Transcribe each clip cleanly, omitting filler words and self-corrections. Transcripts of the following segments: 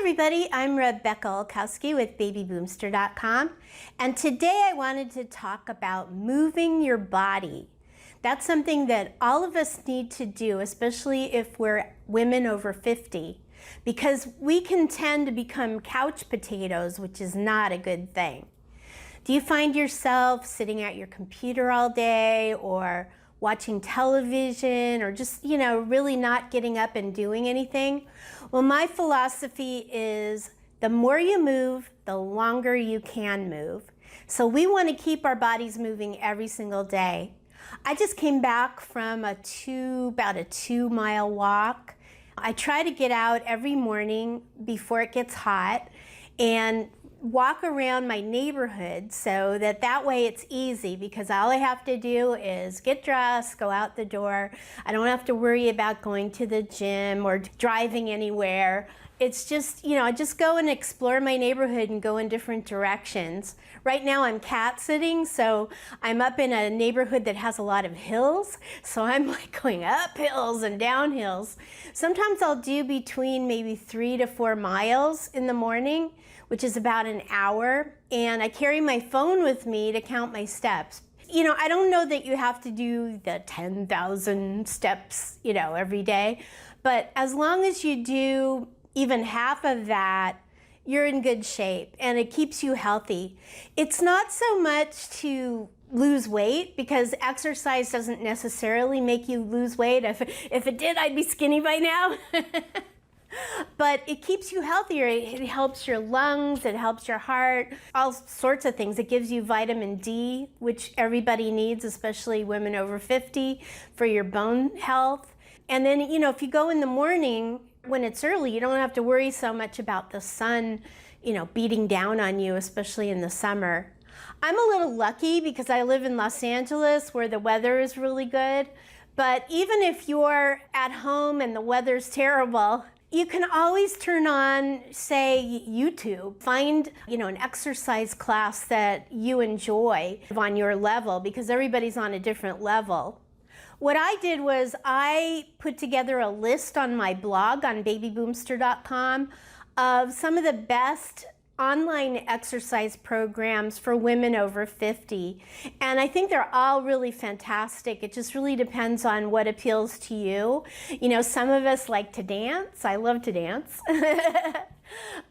everybody, I'm Rebecca Olkowski with babyboomster.com, and today I wanted to talk about moving your body. That's something that all of us need to do, especially if we're women over 50, because we can tend to become couch potatoes, which is not a good thing. Do you find yourself sitting at your computer all day or watching television or just, really not getting up and doing anything? Well, my philosophy is the more you move, the longer you can move. So we want to keep our bodies moving every single day. I just came back from about a 2-mile walk. I try to get out every morning before it gets hot and walk around my neighborhood so that way it's easy, because all I have to do is get dressed, go out the door. I don't have to worry about going to the gym or driving anywhere. It's just, I just go and explore my neighborhood and go in different directions. Right now I'm cat sitting, so I'm up in a neighborhood that has a lot of hills, so I'm like going up hills and down hills. Sometimes I'll do between maybe 3 to 4 miles in the morning, which is about an hour, and I carry my phone with me to count my steps. I don't know that you have to do the 10,000 steps, every day, but as long as you do even half of that, you're in good shape and it keeps you healthy. It's not so much to lose weight, because exercise doesn't necessarily make you lose weight. If it did, I'd be skinny by now. But it keeps you healthier. It helps your lungs, it helps your heart, all sorts of things. It gives you vitamin D, which everybody needs, especially women over 50, for your bone health. And then, if you go in the morning when it's early, you don't have to worry so much about the sun, beating down on you, especially in the summer. I'm a little lucky because I live in Los Angeles where the weather is really good. But even if you're at home and the weather's terrible, you can always turn on, say, YouTube. Find, an exercise class that you enjoy on your level, because everybody's on a different level. What I did was I put together a list on my blog on babyboomster.com of some of the best online exercise programs for women over 50. And I think they're all really fantastic. It just really depends on what appeals to you. Some of us like to dance. I love to dance.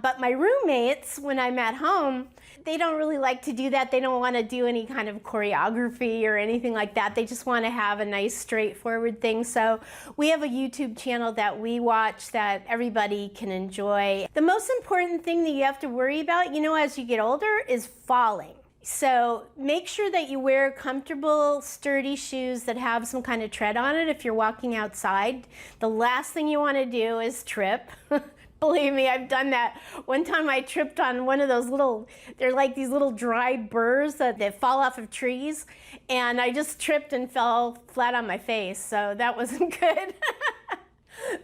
But my roommates, when I'm at home, they don't really like to do that. They don't want to do any kind of choreography or anything like that. They just want to have a nice straightforward thing. So we have a YouTube channel that we watch that everybody can enjoy. The most important thing that you have to worry about, as you get older, is falling. So make sure that you wear comfortable, sturdy shoes that have some kind of tread on it if you're walking outside. The last thing you want to do is trip. Believe me, I've done that. One time I tripped on one of those they're like these little dry burrs that fall off of trees, and I just tripped and fell flat on my face, so that wasn't good.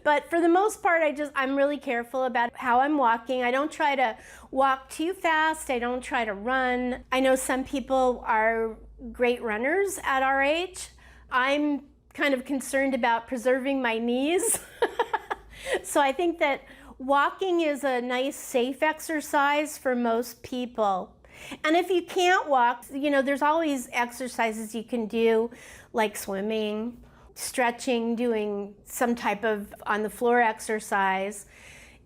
But for the most part, I'm really careful about how I'm walking. I don't try to walk too fast. I don't try to run. I know some people are great runners at our age. I'm kind of concerned about preserving my knees. So I think that walking is a nice, safe exercise for most people. And if you can't walk, there's always exercises you can do, like swimming, stretching, doing some type of on-the-floor exercise.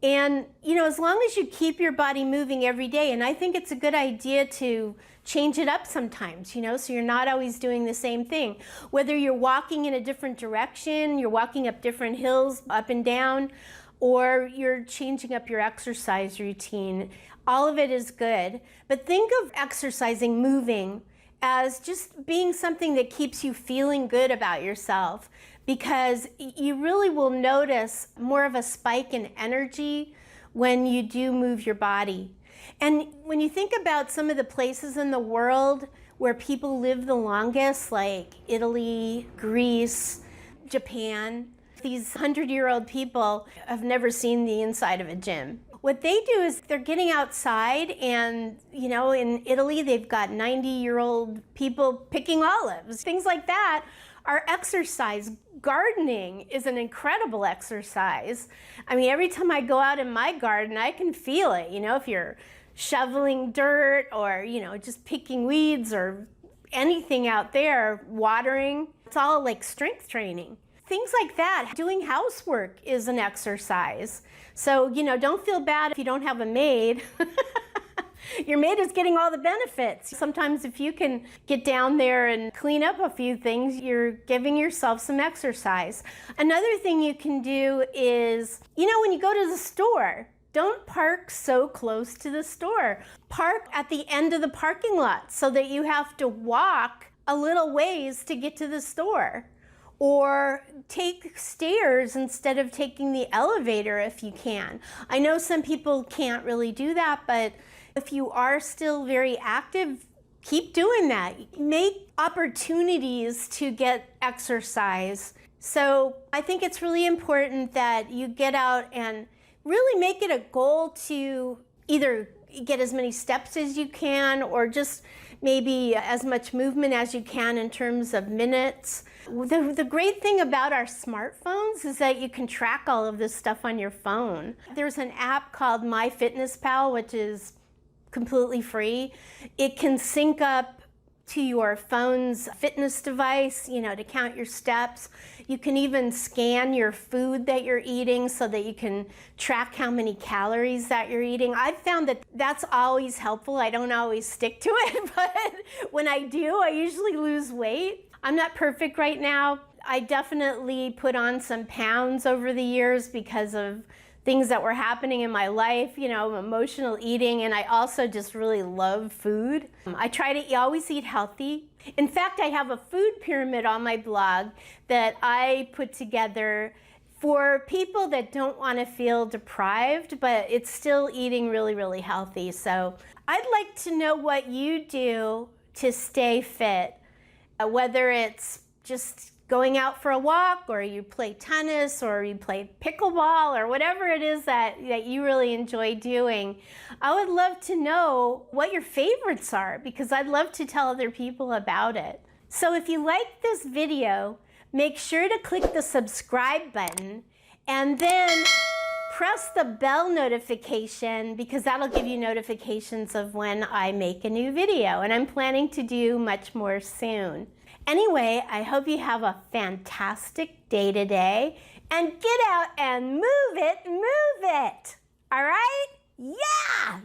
And, as long as you keep your body moving every day, and I think it's a good idea to change it up sometimes, so you're not always doing the same thing. Whether you're walking in a different direction, you're walking up different hills, up and down, or you're changing up your exercise routine, all of it is good. But think of exercising, moving, as just being something that keeps you feeling good about yourself, because you really will notice more of a spike in energy when you do move your body. And when you think about some of the places in the world where people live the longest, like Italy, Greece, Japan, these 100-year-old people have never seen the inside of a gym. What they do is they're getting outside, and in Italy they've got 90-year-old people picking olives. Things like that our exercise. Gardening is an incredible exercise. I mean, every time I go out in my garden, I can feel it. You know, if you're shoveling dirt or, you know, just picking weeds or anything out there, watering, it's all like strength training. Things like that. Doing housework is an exercise. So, you know, don't feel bad if you don't have a maid. Your maid is getting all the benefits. Sometimes if you can get down there and clean up a few things, you're giving yourself some exercise. Another thing you can do is, you know, when you go to the store, don't park so close to the store. Park at the end of the parking lot so that you have to walk a little ways to get to the store. Or take stairs instead of taking the elevator if you can. I know some people can't really do that, but if you are still very active, keep doing that. Make opportunities to get exercise. So I think it's really important that you get out and really make it a goal to either get as many steps as you can or just maybe as much movement as you can in terms of minutes. The great thing about our smartphones is that you can track all of this stuff on your phone. There's an app called MyFitnessPal, which is completely free. It can sync up to your phone's fitness device, you know, to count your steps. You can even scan your food that you're eating so that you can track how many calories that you're eating. I've found that that's always helpful. I don't always stick to it, but when I do, I usually lose weight. I'm not perfect right now. I definitely put on some pounds over the years because of things that were happening in my life, you know, emotional eating, and I also just really love food. I try to always eat healthy. In fact, I have a food pyramid on my blog that I put together for people that don't want to feel deprived, but it's still eating really, really healthy. So I'd like to know what you do to stay fit, whether it's just going out for a walk, or you play tennis, or you play pickleball, or whatever it is that you really enjoy doing. I would love to know what your favorites are, because I'd love to tell other people about it. So if you like this video, make sure to click the subscribe button and then press the bell notification, because that'll give you notifications of when I make a new video, and I'm planning to do much more soon. Anyway, I hope you have a fantastic day today, and get out and move it, move it. All right? Yeah!